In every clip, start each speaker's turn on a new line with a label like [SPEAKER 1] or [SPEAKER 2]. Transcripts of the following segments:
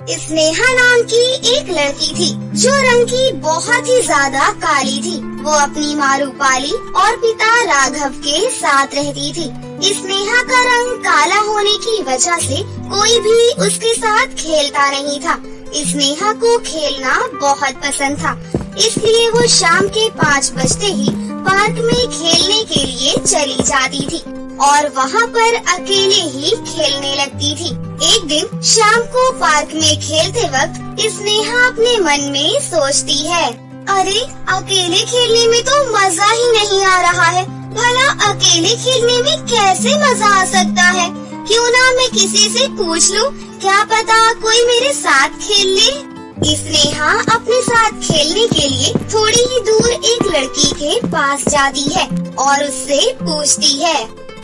[SPEAKER 1] स्नेहा नाम की एक लड़की थी जो रंग की बहुत ही ज्यादा काली थी। वो अपनी माँ रूपाली और पिता राघव के साथ रहती थी। स्नेहा का रंग काला होने की वजह से कोई भी उसके साथ खेलता नहीं था। स्नेहा को खेलना बहुत पसंद था, इसलिए वो शाम के 5 बजते ही पार्क में खेलने के लिए चली जाती थी और वहाँ पर अकेले ही खेलने लगती थी। एक दिन शाम को पार्क में खेलते वक्त स्नेहा अपने मन में सोचती है, अरे अकेले खेलने में तो मजा ही नहीं आ रहा है। भला अकेले खेलने में कैसे मजा आ सकता है? क्यों ना मैं किसी से पूछ लूं, क्या पता कोई मेरे साथ खेल ले। स्नेहा अपने साथ खेलने के लिए थोड़ी ही दूर एक लड़की के पास जाती है और उससे पूछती है,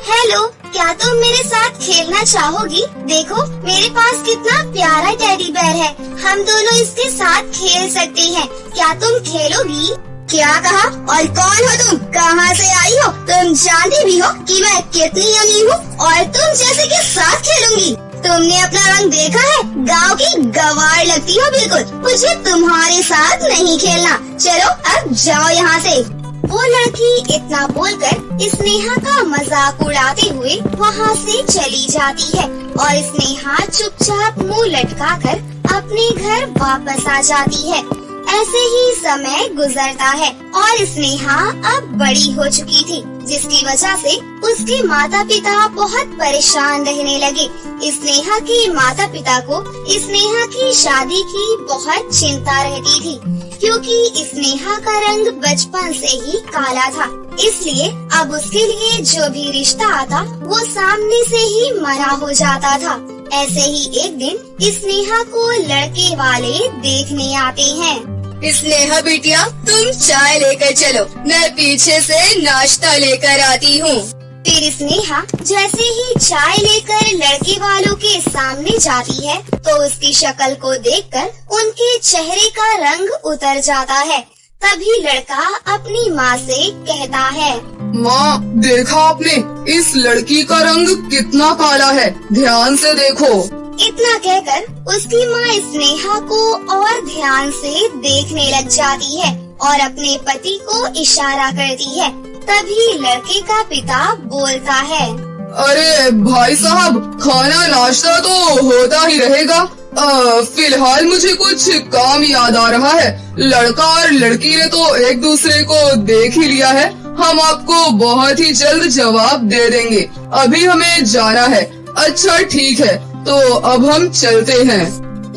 [SPEAKER 1] हेलो, क्या तुम मेरे साथ खेलना चाहोगी? देखो मेरे पास कितना प्यारा टेडी बेयर है, हम दोनों इसके साथ खेल सकते हैं, क्या तुम खेलोगी? क्या कहा? और कौन हो तुम? कहाँ से आई हो? तुम जानती भी हो कि मैं कितनी अमीर हूँ और तुम जैसे के साथ खेलूंगी? तुमने अपना रंग देखा है? गांव की गवार लगती हो बिल्कुल। मुझे तुम्हारे साथ नहीं खेलना, चलो अब जाओ यहाँ से। वो लड़की इतना बोलकर स्नेहा का मजाक उड़ाते हुए वहाँ से चली जाती है और स्नेहा चुपचाप मुंह लटकाकर अपने घर वापस आ जाती है। ऐसे ही समय गुजरता है और स्नेहा अब बड़ी हो चुकी थी, जिसकी वजह से उसके माता पिता बहुत परेशान रहने लगे। स्नेहा के माता पिता को स्नेहा की शादी की बहुत चिंता रहती थी, क्योंकि स्नेहा का रंग बचपन से ही काला था, इसलिए अब उसके लिए जो भी रिश्ता आता वो सामने से ही मना हो जाता था। ऐसे ही एक दिन स्नेहा को लड़के वाले देखने आते हैं।
[SPEAKER 2] स्नेहा बिटिया, तुम चाय लेकर चलो, मैं पीछे से नाश्ता लेकर आती हूँ।
[SPEAKER 1] फिर स्नेहा जैसे ही चाय लेकर लड़के वालों के सामने जाती है तो उसकी शक्ल को देखकर उनके चेहरे का रंग उतर जाता है। तभी लड़का अपनी माँ से कहता है,
[SPEAKER 3] माँ, देखा आपने, इस लड़की का रंग कितना काला है, ध्यान से देखो।
[SPEAKER 1] इतना कहकर उसकी माँ स्नेहा को और ध्यान से देखने लग जाती है और अपने पति को इशारा करती है। तभी लड़के का पिता बोलता है,
[SPEAKER 3] अरे भाई साहब, खाना नाश्ता तो होता ही रहेगा। फिलहाल मुझे कुछ काम याद आ रहा है। लड़का और लड़की ने तो एक दूसरे को देख ही लिया है, हम आपको बहुत ही जल्द जवाब दे देंगे। अभी हमें जाना है। अच्छा ठीक है, तो अब हम चलते हैं।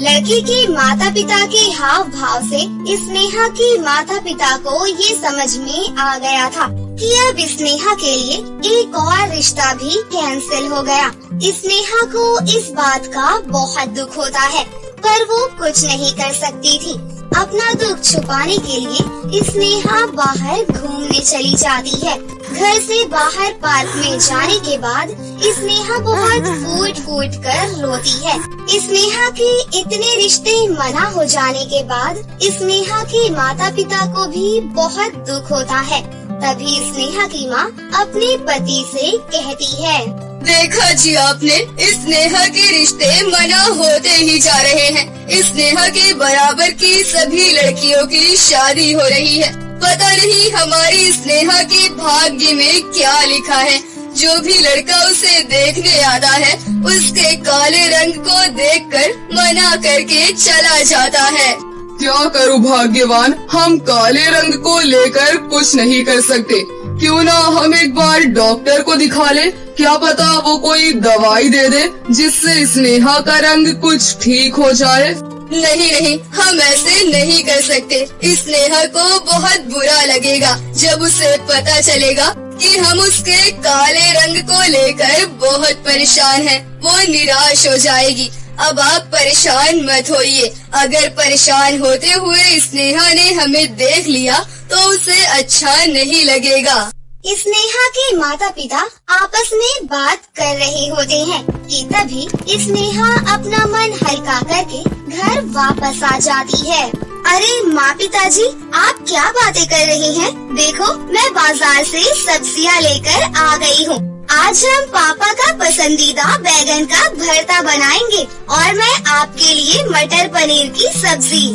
[SPEAKER 1] लड़की के माता पिता के हाव भाव से स्नेहा के माता पिता को ये समझ में आ गया था कि अब स्नेहा के लिए एक और रिश्ता भी कैंसिल हो गया। स्नेहा को इस बात का बहुत दुख होता है, पर वो कुछ नहीं कर सकती थी। अपना दुख छुपाने के लिए स्नेहा बाहर घूमने चली जाती है। घर से बाहर पार्क में जाने के बाद स्नेहा बहुत फूट फूट कर रोती है। स्नेहा के इतने रिश्ते मना हो जाने के बाद स्नेहा के माता पिता को भी बहुत दुख होता है। तभी स्नेहा की माँ अपने पति से कहती है,
[SPEAKER 2] देखा जी आपने, स्नेहा के रिश्ते मना होते ही जा रहे हैं। स्नेहा के बराबर की सभी लड़कियों की शादी हो रही है। पता नहीं हमारी स्नेहा के भाग्य में क्या लिखा है। जो भी लड़का उसे देखने आता है उसके काले रंग को देखकर मना करके चला जाता है।
[SPEAKER 3] क्या करूँ भाग्यवान, हम काले रंग को लेकर कुछ नहीं कर सकते। क्यों ना हम एक बार डॉक्टर को दिखा ले, क्या पता वो कोई दवाई दे दे जिससे स्नेहा का रंग कुछ ठीक हो जाए।
[SPEAKER 2] नहीं नहीं, हम ऐसे नहीं कर सकते। स्नेहा को बहुत बुरा लगेगा जब उसे पता चलेगा कि हम उसके काले रंग को लेकर बहुत परेशान हैं। वो निराश हो जाएगी। अब आप परेशान मत होइए। अगर परेशान होते हुए स्नेहा ने हमें देख लिया तो उसे अच्छा नहीं लगेगा।
[SPEAKER 1] स्नेहा के माता पिता आपस में बात कर रहे होते हैं कि तभी स्नेहा अपना मन हल्का करके घर वापस आ जाती है। अरे माँ पिताजी, आप क्या बातें कर रही हैं? देखो मैं बाजार से सब्जियाँ लेकर आ गई हूँ। आज हम पापा का पसंदीदा बैगन का भरता बनाएंगे और मैं आपके लिए मटर पनीर की सब्जी।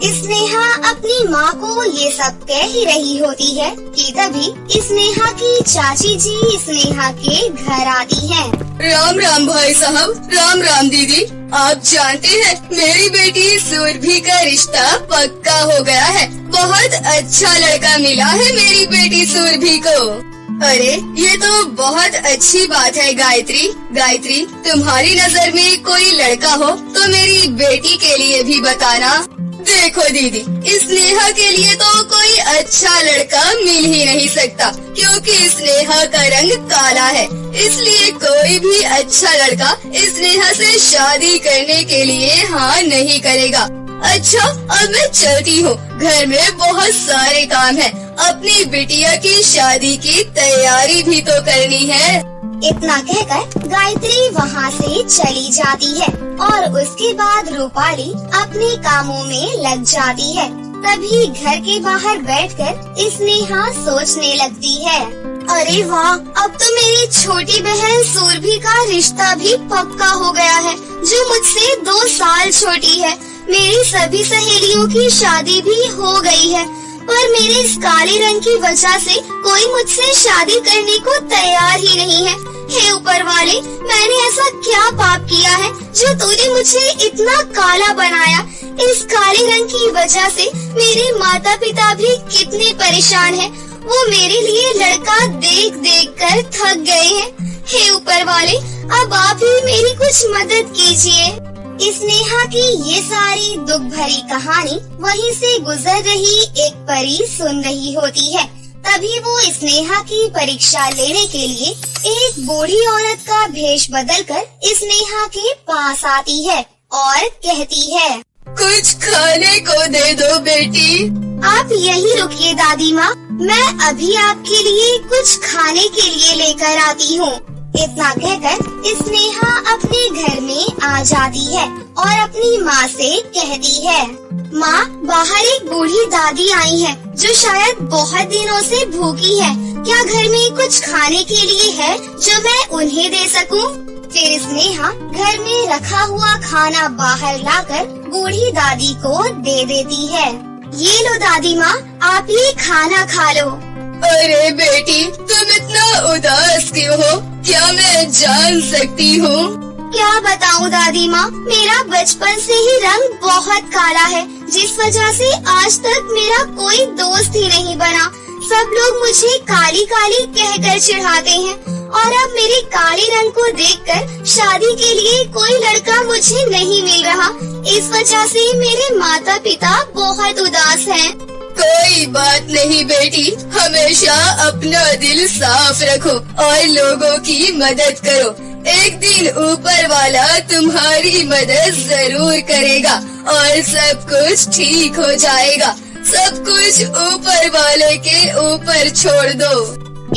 [SPEAKER 1] स्नेहा अपनी माँ को ये सब कह ही रही होती है कि तभी स्नेहा की चाची जी स्नेहा के घर आती हैं।
[SPEAKER 2] राम राम भाई साहब, राम राम दीदी। आप जानते हैं मेरी बेटी सुरभि का रिश्ता पक्का हो गया है। बहुत अच्छा लड़का मिला है मेरी बेटी सुरभि को। अरे ये तो बहुत अच्छी बात है गायत्री। गायत्री, तुम्हारी नजर में कोई लड़का हो तो मेरी बेटी के लिए भी बताना। देखो दीदी, स्नेहा के लिए तो कोई अच्छा लड़का मिल ही नहीं सकता क्योंकि स्नेहा का रंग काला है, इसलिए कोई भी अच्छा लड़का स्नेहा से शादी करने के लिए हाँ नहीं करेगा। अच्छा, अब मैं चलती हूँ, घर में बहुत सारे काम है। अपनी बिटिया की शादी की तैयारी भी तो करनी है।
[SPEAKER 1] इतना कहकर गायत्री वहाँ से चली जाती है और उसके बाद रूपाली अपने कामों में लग जाती है। तभी घर के बाहर बैठकर स्नेहा सोचने लगती है, अरे वाह, अब तो मेरी छोटी बहन सुरभि का रिश्ता भी पक्का हो गया है जो मुझसे 2 साल छोटी है। मेरी सभी सहेलियों की शादी भी हो गई है, पर मेरे इस काले रंग की वजह से कोई मुझसे शादी करने को तैयार ही नहीं है। हे ऊपर वाले, मैंने ऐसा क्या पाप किया है जो तूने मुझे इतना काला बनाया। इस काले रंग की वजह से मेरे माता पिता भी कितने परेशान हैं। वो मेरे लिए लड़का देख देख कर थक गए हैं। हे ऊपर वाले, अब आप ही मेरी कुछ मदद कीजिए। स्नेहा की ये सारी दुख भरी कहानी वहीं से गुजर रही एक परी सुन रही होती है। तभी वो स्नेहा की परीक्षा लेने के लिए एक बूढ़ी औरत का भेष बदलकर स्नेहा के पास आती है और कहती है,
[SPEAKER 2] कुछ खाने को दे दो बेटी।
[SPEAKER 1] आप यही रुकिए दादी माँ, मैं अभी आपके लिए कुछ खाने के लिए लेकर आती हूँ। इतना कहकर स्नेहा अपने घर में आ जाती है और अपनी माँ से कहती है, माँ, बाहर एक बूढ़ी दादी आई है जो शायद बहुत दिनों से भूखी है। क्या घर में कुछ खाने के लिए है जो मैं उन्हें दे सकूं? फिर स्नेहा घर में रखा हुआ खाना बाहर लाकर बूढ़ी दादी को दे देती है। ये लो दादी माँ, आप ये खाना खा लो।
[SPEAKER 2] अरे बेटी, तुम इतना उदास क्यों हो? क्या मैं जान सकती हूँ?
[SPEAKER 1] क्या बताऊँ दादी माँ, मेरा बचपन से ही रंग बहुत काला है, जिस वजह से आज तक मेरा कोई दोस्त ही नहीं बना। सब लोग मुझे काली काली कहकर चिढ़ाते हैं और अब मेरे काले रंग को देखकर शादी के लिए कोई लड़का मुझे नहीं मिल रहा। इस वजह से मेरे माता पिता बहुत उदास हैं।
[SPEAKER 2] कोई बात नहीं बेटी, हमेशा अपना दिल साफ रखो और लोगों की मदद करो। एक दिन ऊपर वाला तुम्हारी मदद जरूर करेगा और सब कुछ ठीक हो जाएगा। सब कुछ ऊपर वाले के ऊपर छोड़ दो।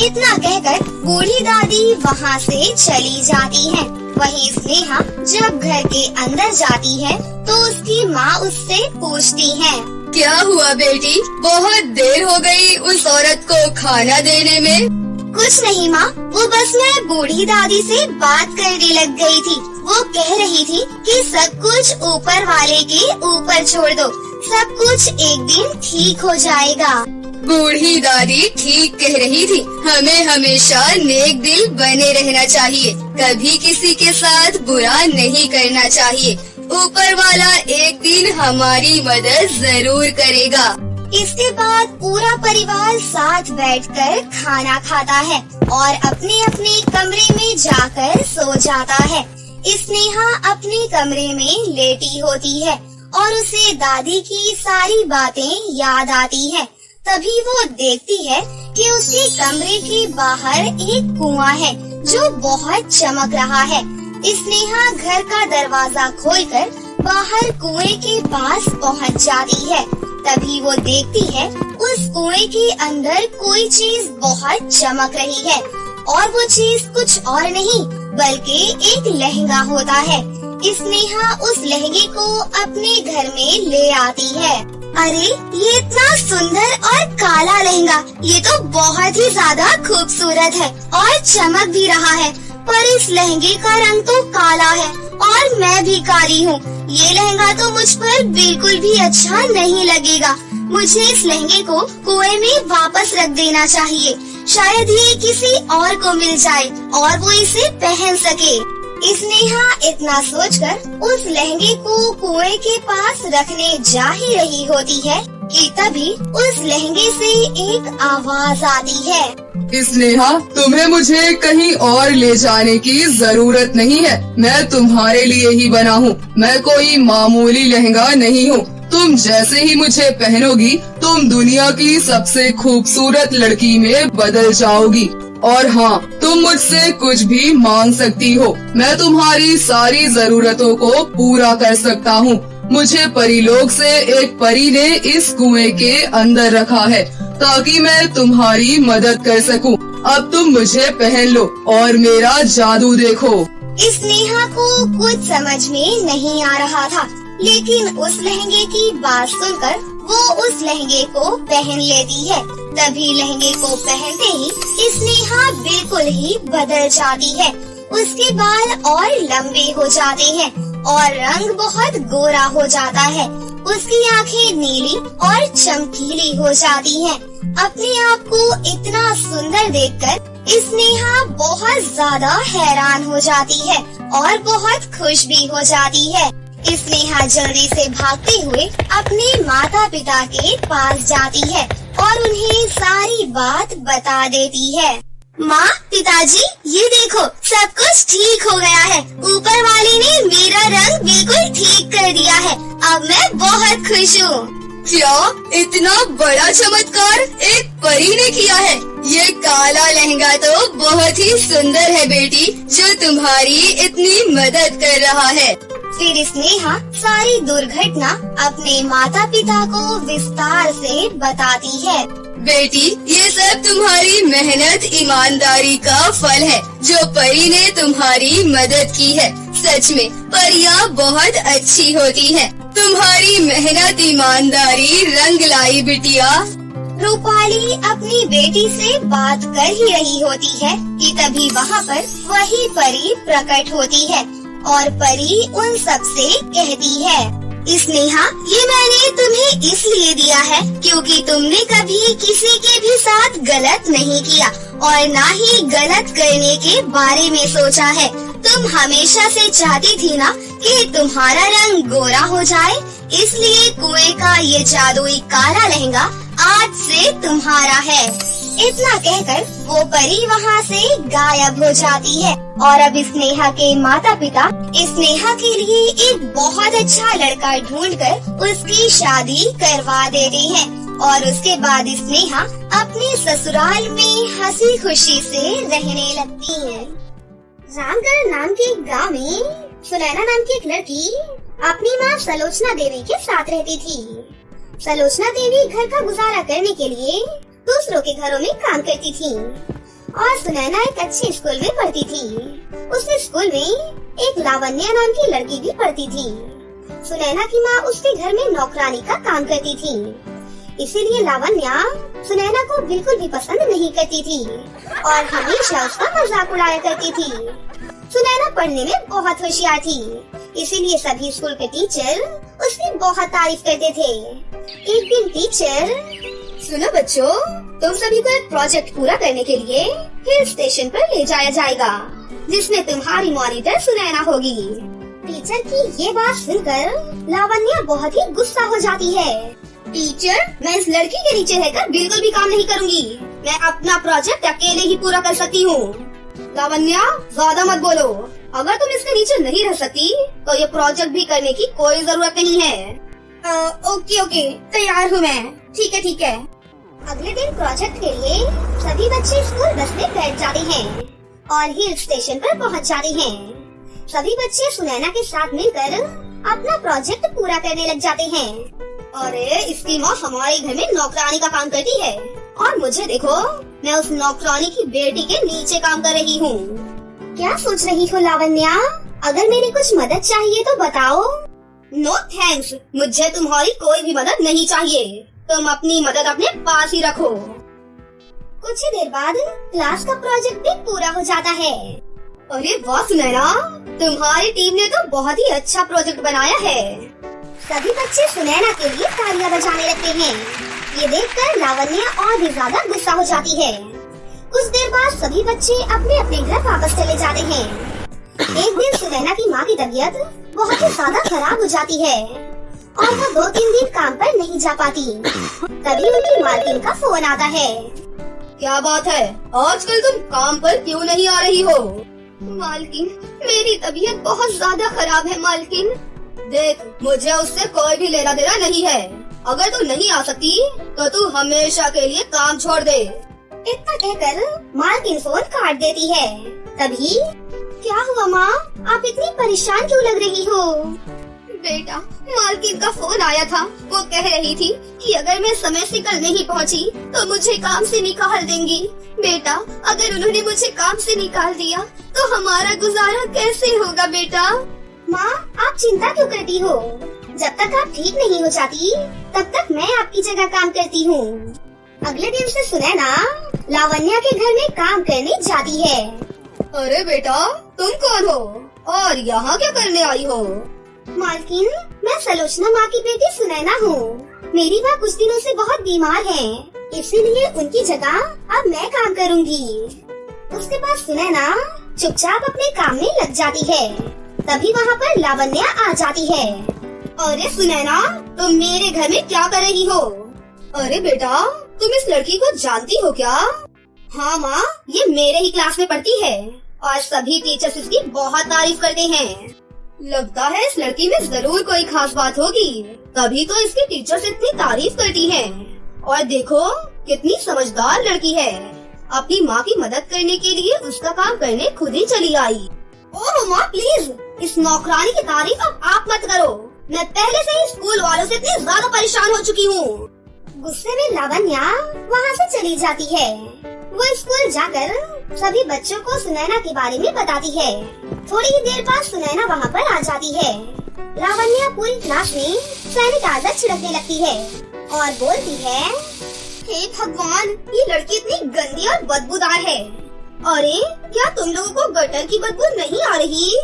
[SPEAKER 1] इतना कहकर बूढ़ी दादी वहाँ से चली जाती है। वहीं स्नेहा जब घर के अंदर जाती है तो उसकी माँ उससे पूछती है,
[SPEAKER 2] क्या हुआ बेटी? बहुत देर हो गई उस औरत को खाना देने में।
[SPEAKER 1] कुछ नहीं माँ, वो बस मैं बूढ़ी दादी से बात करने लग गई थी। वो कह रही थी कि सब कुछ ऊपर वाले के ऊपर छोड़ दो, सब कुछ एक दिन ठीक हो जाएगा।
[SPEAKER 2] बूढ़ी दादी ठीक कह रही थी। हमें हमेशा नेक दिल बने रहना चाहिए, कभी किसी के साथ बुरा नहीं करना चाहिए। ऊपर वाला एक दिन हमारी मदद जरूर करेगा।
[SPEAKER 1] इसके बाद पूरा परिवार साथ बैठकर खाना खाता है और अपने अपने कमरे में जाकर सो जाता है। स्नेहा अपने कमरे में लेटी होती है और उसे दादी की सारी बातें याद आती है। तभी वो देखती है कि उसके कमरे के बाहर एक कुआं है जो बहुत चमक रहा है। स्नेहा घर का दरवाजा खोलकर बाहर कुएं के पास पहुंच जाती है। तभी वो देखती है उस कुएं के अंदर कोई चीज बहुत चमक रही है और वो चीज कुछ और नहीं बल्कि एक लहंगा होता है। स्नेहा उस लहंगे को अपने घर में ले आती है। अरे ये इतना सुंदर और काला लहंगा, ये तो बहुत ही ज्यादा खूबसूरत है और चमक भी रहा है। पर इस लहंगे का रंग तो काला है और मैं भी काली हूँ। ये लहंगा तो मुझ पर बिल्कुल भी अच्छा नहीं लगेगा। मुझे इस लहंगे को कुएं में वापस रख देना चाहिए। शायद ये किसी और को मिल जाए और वो इसे पहन सके। स्नेहा इतना सोचकर उस लहंगे को कुएं के पास रखने जा ही रही होती है कि तभी उस लहंगे से एक आवाज आती है।
[SPEAKER 3] स्नेहा, तुम्हें मुझे कहीं और ले जाने की जरूरत नहीं है। मैं तुम्हारे लिए ही बना हूँ। मैं कोई मामूली लहंगा नहीं हूँ। तुम जैसे ही मुझे पहनोगी, तुम दुनिया की सबसे खूबसूरत लड़की में बदल जाओगी। और हाँ, तुम मुझसे कुछ भी मांग सकती हो। मैं तुम्हारी सारी जरूरतों को पूरा कर सकता हूँ। मुझे परीलोक से एक परी ने इस कुएं के अंदर रखा है ताकि मैं तुम्हारी मदद कर सकूं। अब तुम मुझे पहन लो और मेरा जादू देखो।
[SPEAKER 1] स्नेहा को कुछ समझ में नहीं आ रहा था, लेकिन उस लहंगे की बात सुनकर वो उस लहंगे को पहन लेती है। तभी लहंगे को पहनते ही स्नेहा बिल्कुल ही बदल जाती है। उसके बाल और लंबे हो जाते हैं और रंग बहुत गोरा हो जाता है। उसकी आंखें नीली और चमकीली हो जाती हैं। अपने आप को इतना सुंदर देखकर स्नेहा बहुत ज्यादा हैरान हो जाती है और बहुत खुश भी हो जाती है। स्नेहा जल्दी से भागते हुए अपने माता पिता के पास जाती है और उन्हें सारी बात बता देती है। माँ, पिताजी, ये देखो, सब कुछ ठीक हो गया है। ऊपर वाले ने मेरा रंग बिल्कुल ठीक कर दिया है। अब मैं बहुत खुश हूँ।
[SPEAKER 2] क्या इतना बड़ा चमत्कार एक परी ने किया है? ये काला लहंगा तो बहुत ही सुंदर है बेटी, जो तुम्हारी इतनी मदद कर रहा है।
[SPEAKER 1] फिर स्नेहा सारी दुर्घटना अपने माता पिता को विस्तार से बताती है।
[SPEAKER 2] बेटी, ये सब तुम्हारी मेहनत ईमानदारी का फल है, जो परी ने तुम्हारी मदद की है। सच में परियां बहुत अच्छी होती हैं। तुम्हारी मेहनत ईमानदारी रंग लाई बिटिया।
[SPEAKER 1] रूपाली अपनी बेटी से बात कर ही रही होती है कि तभी वहाँ पर वही परी प्रकट होती है और परी उन सब से कहती है, स्नेहा, ये मैंने तुम्हें इसलिए दिया है क्योंकि तुमने कभी किसी के भी साथ गलत नहीं किया और ना ही गलत करने के बारे में सोचा है। तुम हमेशा से चाहती थी ना कि तुम्हारा रंग गोरा हो जाए, इसलिए कुएं का ये जादुई काला लहंगा आज से तुम्हारा है। इतना कहकर वो परी वहाँ से गायब हो जाती है और अब स्नेहा के माता पिता स्नेहा के लिए एक बहुत अच्छा लड़का ढूंढकर उसकी शादी करवा देते हैं और उसके बाद स्नेहा अपने ससुराल में हंसी खुशी से रहने लगती है। रामगढ़ नाम के एक गाँव में सुनैना नाम की एक लड़की अपनी माँ सलोचना देवी के साथ रहती थी। सलोचना देवी घर का गुजारा करने के लिए दूसरों के घरों में काम करती थी और सुनैना एक अच्छे स्कूल में पढ़ती थी। उस स्कूल में एक लावण्या नाम की लड़की भी पढ़ती थी। सुनैना की माँ उसके घर में नौकरानी का काम करती थी, इसीलिए लावण्या सुनैना को बिल्कुल भी पसंद नहीं करती थी और हमेशा उसका मजाक उड़ाया करती थी। सुनैना पढ़ने में बहुत होशियार थी, इसीलिए सभी स्कूल के टीचर उसकी बहुत तारीफ करते थे। एक दिन टीचर,
[SPEAKER 2] सुनो बच्चों, तुम सभी को एक प्रोजेक्ट पूरा करने के लिए हिल स्टेशन पर ले जाया जाएगा, जिसमें तुम्हारी मॉनिटर सुनैना होगी।
[SPEAKER 1] टीचर की ये बात सुनकर लावण्या बहुत ही गुस्सा हो जाती है।
[SPEAKER 2] टीचर, मैं इस लड़की के नीचे रहकर बिल्कुल भी काम नहीं करूँगी। मैं अपना प्रोजेक्ट अकेले ही पूरा कर सकती हूँ। लावण्या, ज्यादा मत बोलो। अगर तुम इसके नीचे नहीं रह सकती तो ये प्रोजेक्ट भी करने की कोई जरूरत नहीं है। ओके, तैयार हूँ मैं। ठीक है।
[SPEAKER 1] अगले दिन प्रोजेक्ट के लिए सभी बच्चे स्कूल बस में बैठ जाते हैं और हिल स्टेशन पर पहुंच जाते हैं। सभी बच्चे सुनैना के साथ मिलकर अपना प्रोजेक्ट पूरा करने लग जाते हैं।
[SPEAKER 2] अरे, इसकी माँ हमारे घर में नौकरानी का काम करती है और मुझे देखो, मैं उस नौकरानी की बेटी के नीचे काम कर रही हूँ।
[SPEAKER 1] क्या सोच रही हो लावण्या? अगर मेरी कुछ मदद चाहिए तो बताओ। नो थैंक्स, मुझे तुम्हारी कोई भी मदद नहीं चाहिए। तुम अपनी मदद अपने पास ही रखो। कुछ ही देर बाद क्लास का प्रोजेक्ट भी पूरा हो जाता है। अरे वाह सुनैना, तुम्हारी टीम ने तो बहुत ही अच्छा प्रोजेक्ट बनाया है। सभी बच्चे सुनैना के लिए तालियां बजाने लगते हैं। ये देखकर लावण्या और भी ज्यादा गुस्सा हो जाती है। कुछ देर बाद सभी बच्चे अपने अपने घर वापस चले जाते हैं। एक दिन सुनैना की माँ की तबीयत बहुत ही ज्यादा खराब हो जाती है और वो 2-3 दिन काम पर नहीं जा पाती। तभी उनकी मालकिन का फोन आता है।
[SPEAKER 2] क्या बात है, आजकल तुम काम पर क्यों नहीं आ रही हो?
[SPEAKER 1] मालकिन, मेरी तबीयत बहुत ज्यादा खराब है मालकिन।
[SPEAKER 2] देख, मुझे उससे कोई भी लेना देना नहीं है। अगर तू नहीं आ सकती तो तू हमेशा के लिए काम छोड़ दे।
[SPEAKER 1] इतना कहकर मालकिन फोन काट देती है। तभी क्या हुआ माँ, आप इतनी परेशान क्यों लग रही हो?
[SPEAKER 2] बेटा, मालकिन का फोन आया था। वो कह रही थी कि अगर मैं समय से कल नहीं पहुंची तो मुझे काम से निकाल देंगी। बेटा, अगर उन्होंने मुझे काम से निकाल दिया तो हमारा गुजारा कैसे होगा बेटा?
[SPEAKER 1] माँ, आप चिंता क्यों करती हो? जब तक आप ठीक नहीं हो जाती तब तक मैं आपकी जगह काम करती हूँ। अगले दिन से सुनैना लावण्या के घर में काम करने जाती है।
[SPEAKER 2] अरे बेटा, तुम कौन हो और यहाँ क्या करने आई हो?
[SPEAKER 1] मालकिन, मैं सलोचना माँ की बेटी सुनैना हूँ। मेरी माँ कुछ दिनों से बहुत बीमार है, इसीलिए उनकी जगह अब मैं काम करूँगी। उसके बाद सुनैना चुपचाप अपने काम में लग जाती है। तभी वहाँ पर लावण्या आ जाती है।
[SPEAKER 2] अरे सुनैना, तुम मेरे घर में क्या कर रही हो? अरे बेटा, तुम इस लड़की को जानती हो क्या? हाँ माँ, ये मेरे ही क्लास में पढ़ती है और सभी टीचर्स इसकी बहुत तारीफ करते हैं। लगता है इस लड़की में जरूर कोई खास बात होगी, तभी तो इसकी टीचर्स इतनी तारीफ करती हैं। और देखो कितनी समझदार लड़की है, अपनी माँ की मदद करने के लिए उसका काम करने खुद ही चली आई। ओह माँ, प्लीज इस नौकरानी की तारीफ अब आप मत करो। मैं पहले से ही स्कूल वालों से इतनी ज्यादा परेशान हो चुकी हूँ।
[SPEAKER 1] गुस्से में लावण्या वहाँ से चली जाती है। वो स्कूल जाकर सभी बच्चों को सुनैना के बारे में बताती है। थोड़ी ही देर बाद सुनैना वहाँ पर आ जाती है। लावण्या पूरी क्लास में सैनिटाइजर छिड़कने लगती है और बोलती है,
[SPEAKER 2] हे भगवान, ये लड़की इतनी गंदी और बदबूदार है। अरे क्या तुम लोगों को गटर की बदबू नहीं आ रही?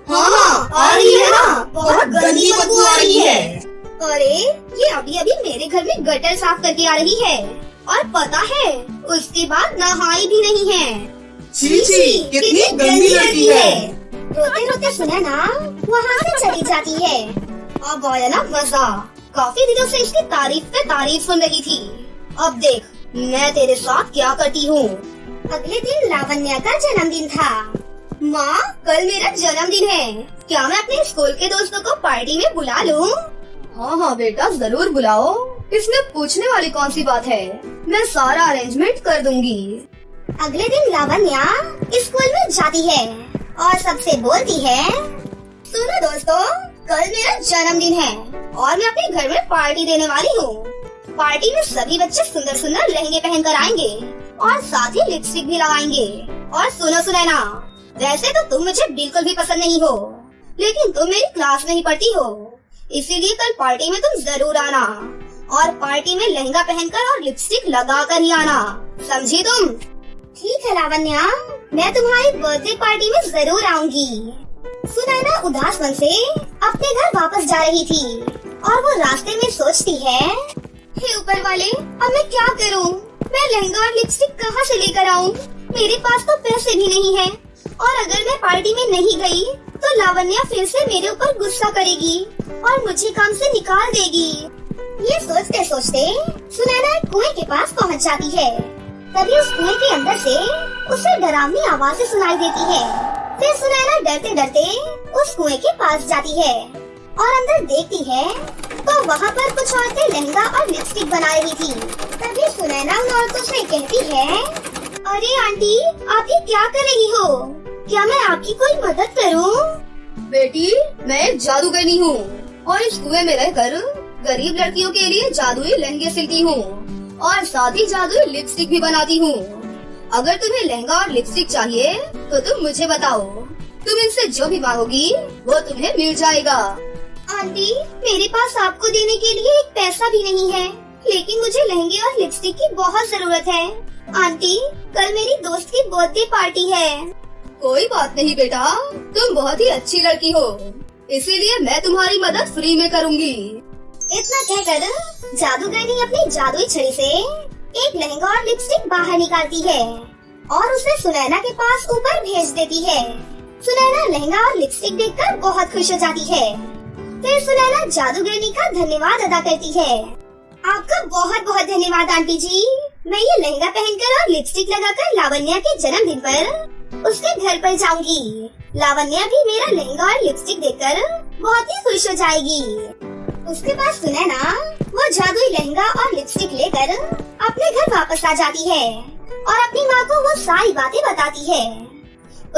[SPEAKER 3] हाँ, आ रही है ना, बहुत गंदी बदबू आ रही है।
[SPEAKER 2] अरे ये अभी अभी मेरे घर में गटर साफ करके आ रही है और पता है उसके बाद नहाई भी नहीं है।
[SPEAKER 3] छी छी, कितनी गंदी लड़की है।
[SPEAKER 1] रोते रोते सुनैना वहाँ से चली जाती है।
[SPEAKER 2] अब आया ना मजा, काफी दिनों से इसकी तारीफ पे तारीफ सुन रही थी। अब देख मैं तेरे साथ क्या करती हूँ।
[SPEAKER 1] अगले दिन लावण्या का जन्मदिन था।
[SPEAKER 2] माँ, कल मेरा जन्मदिन है, क्या मैं अपने स्कूल के दोस्तों को पार्टी में बुला लूँ? हाँ हाँ बेटा, जरूर बुलाओ। इसमें पूछने वाली कौन सी बात है, मैं सारा अरेंजमेंट कर दूंगी।
[SPEAKER 1] अगले दिन लावण्या स्कूल में जाती है और सबसे बोलती है,
[SPEAKER 2] सुनो दोस्तों, कल मेरा जन्मदिन है और मैं अपने घर में पार्टी देने वाली हूँ। पार्टी में सभी बच्चे सुंदर सुंदर लहंगे पहन कर आएंगे और साथ ही लिपस्टिक भी लगाएंगे। और सुनो सुनैना, वैसे तो तुम मुझे बिल्कुल भी पसंद नहीं हो, लेकिन तुम मेरी क्लास में ही पढ़ती हो, इसीलिए कल पार्टी में तुम जरूर आना और पार्टी में लहंगा पहनकर और लिपस्टिक लगा कर ही आना, समझी तुम?
[SPEAKER 1] ठीक है लावण्या, मैं तुम्हारी बर्थडे पार्टी में जरूर आऊंगी। सुनैना उदास मन से अपने घर वापस जा रही थी और वो रास्ते में सोचती है,
[SPEAKER 2] हे ऊपर वाले, अब मैं क्या करूं? मैं लहंगा और लिपस्टिक कहाँ से लेकर आऊं? मेरे पास तो पैसे भी नहीं है और अगर मैं पार्टी में नहीं गई तो लावण्या फिर से मेरे ऊपर गुस्सा करेगी और मुझे काम से निकाल देगी।
[SPEAKER 1] ये सोचते सोचते सुनैना एक कुएं के पास पहुंच जाती है। तभी उस कुएं के अंदर से उसे डरावनी आवाजें सुनाई देती है। फिर सुनैना डरते डरते उस कुएं के पास जाती है और अंदर देखती है तो वहाँ पर कुछ औरतें लहंगा और लिपस्टिक बना रही थी। तभी सुनैना उन औरतों से कहती है, अरे आंटी, आप ये क्या कर रही हो? क्या मैं आपकी कोई मदद करूं?
[SPEAKER 2] बेटी, मैं एक जादूगरनी हूँ और इस कुएं में रहकर गरीब लड़कियों के लिए जादुई लहंगे सिलती हूँ और साथ ही जादुई लिपस्टिक भी बनाती हूँ। अगर तुम्हें लहंगा और लिपस्टिक चाहिए तो तुम मुझे बताओ, तुम इनसे जो भी मांगोगी वो तुम्हें मिल जाएगा।
[SPEAKER 1] आंटी, मेरे पास आपको देने के लिए एक पैसा भी नहीं है, लेकिन मुझे लहंगे और लिपस्टिक की बहुत जरूरत है। आंटी, कल मेरी दोस्त की बर्थडे पार्टी है।
[SPEAKER 2] कोई बात नहीं बेटा, तुम बहुत ही अच्छी लड़की हो, इसीलिए मैं तुम्हारी मदद फ्री में करूँगी।
[SPEAKER 1] इतना कहकर जादूगरनी अपनी जादुई छड़ी से एक लहंगा और लिपस्टिक बाहर निकालती है और उसे सुनैना के पास ऊपर भेज देती है। सुनैना लहंगा और लिपस्टिक देखकर बहुत खुश हो जाती है। फिर सुनैना जादूगरनी का धन्यवाद अदा करती है। आपका बहुत बहुत धन्यवाद आंटी जी। मैं ये लहंगा पहनकर और लिपस्टिक लगाकर लावण्या के जन्मदिन पर उसके घर पर जाऊंगी। लावण्या भी मेरा लहंगा और लिपस्टिक देखकर बहुत ही खुश हो जाएगी। उसके बाद सुनैना वो जादुई लहंगा और लिपस्टिक लेकर अपने घर वापस आ जाती है और अपनी माँ को वो सारी बातें बताती है।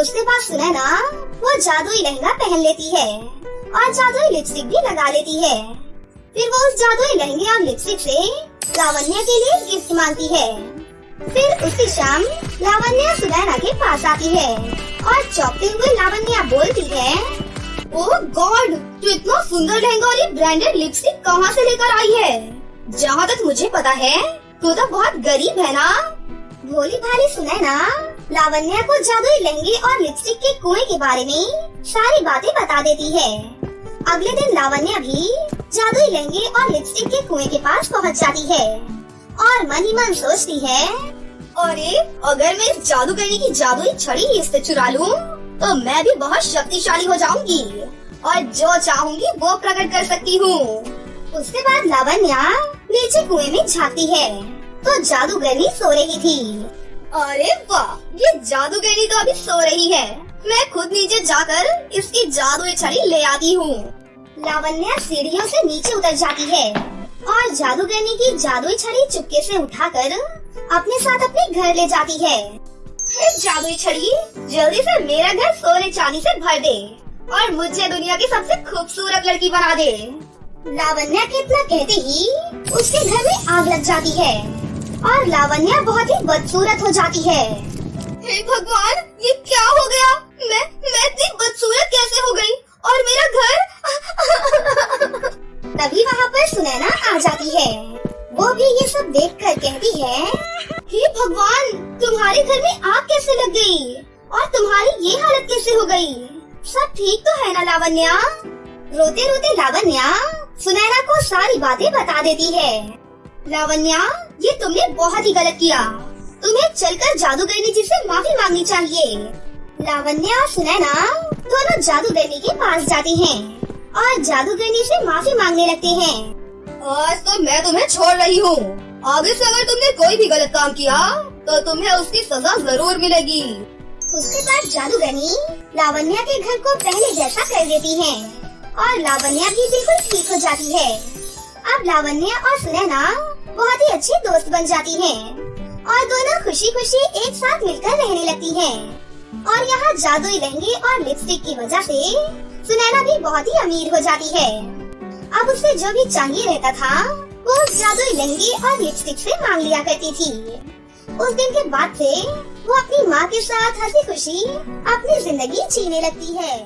[SPEAKER 1] उसके बाद सुनैना वो जादुई लहंगा पहन लेती है और जादुई लिपस्टिक भी लगा लेती है। फिर वो उस जादुई लहंगे और लिपस्टिक से लावण्या के लिए गिफ्ट मांगती है। फिर उसी शाम लावण्या सुनैना के पास आती है और चौंकते हुए लावण्या बोलती है, ओह गॉड, तू इतना सुंदर लहंगा और ये ब्रांडेड लिपस्टिक कहाँ से लेकर आई है? जहाँ तक मुझे पता है तू तो बहुत गरीब है ना। भोली भाली सुनैना लावण्या को जादुई लहंगे और लिपस्टिक के कुएं के बारे में सारी बातें बता देती है। अगले दिन लावण्या भी जादुई लहंगे और लिपस्टिक के कुएं के पास पहुंच जाती है और मन ही मन सोचती है, अरे अगर मैं इस जादूगरनी की जादुई छड़ी इससे चुरा लूं, तो मैं भी बहुत शक्तिशाली हो जाऊंगी और जो चाहूंगी वो प्रकट कर सकती हूँ। उसके बाद लावण्या नीचे कुएं में झांकती है तो जादूगरनी सो रही थी। अरे वाह, ये जादूगरनी तो अभी सो रही है। मैं खुद नीचे जाकर इसकी जादुई छड़ी ले आती हूँ। लावण्या सीढ़ियों से नीचे उतर जाती है और जादूगरनी की जादुई छड़ी चुपके से उठाकर अपने साथ अपने घर ले जाती है। जादुई छड़ी, जल्दी से मेरा घर सोने चांदी से भर दे और मुझे दुनिया की सबसे खूबसूरत लड़की बना दे। लावण्या के इतना कहते ही उसके घर में आग लग जाती है और लावण्या बहुत ही बदसूरत हो जाती है। हे भगवान, ये क्या हो गया? मैं इतनी बदसूरत कैसे हो गई और मेरा घर? तभी वहाँ पर सुनैना आ जाती है। वो भी ये सब देखकर कहती है, हे भगवान, तुम्हारे घर में आग कैसे लग गई और तुम्हारी ये हालत कैसे हो गई? सब ठीक तो है ना लावण्या? रोते रोते लावण्या सुनैना को सारी बातें बता देती है। लावण्या, ये तुमने बहुत ही गलत किया। तुम्हें चलकर जादूगरनी जी से माफी मांगनी चाहिए। लावण्या और सुनैना दोनों जादूगरनी के पास जाती हैं और जादूगरनी से माफी मांगने लगते हैं। आज तो मैं तुम्हें छोड़ रही हूँ। आगे से अगर तुमने कोई भी गलत काम किया तो तुम्हें उसकी सजा जरूर मिलेगी। उसके बाद जादूगरनी लावण्या के घर को पहले जैसा कर देती है और लावण्या भी बिल्कुल ठीक हो जाती है। अब लावण्या और सुनैना बहुत ही अच्छी दोस्त बन जाती हैं और दोनों खुशी खुशी एक साथ मिलकर रहने लगती हैं। और यहाँ जादुई लहंगे और लिपस्टिक की वजह से सुनैना भी बहुत ही अमीर हो जाती है। अब उसे जो भी चाहिए रहता था वो उस जादुई लहंगे और लिपस्टिक से मांग लिया करती थी। उस दिन के बाद से वो अपनी माँ के साथ हंसी खुशी अपनी जिंदगी जीने लगती है।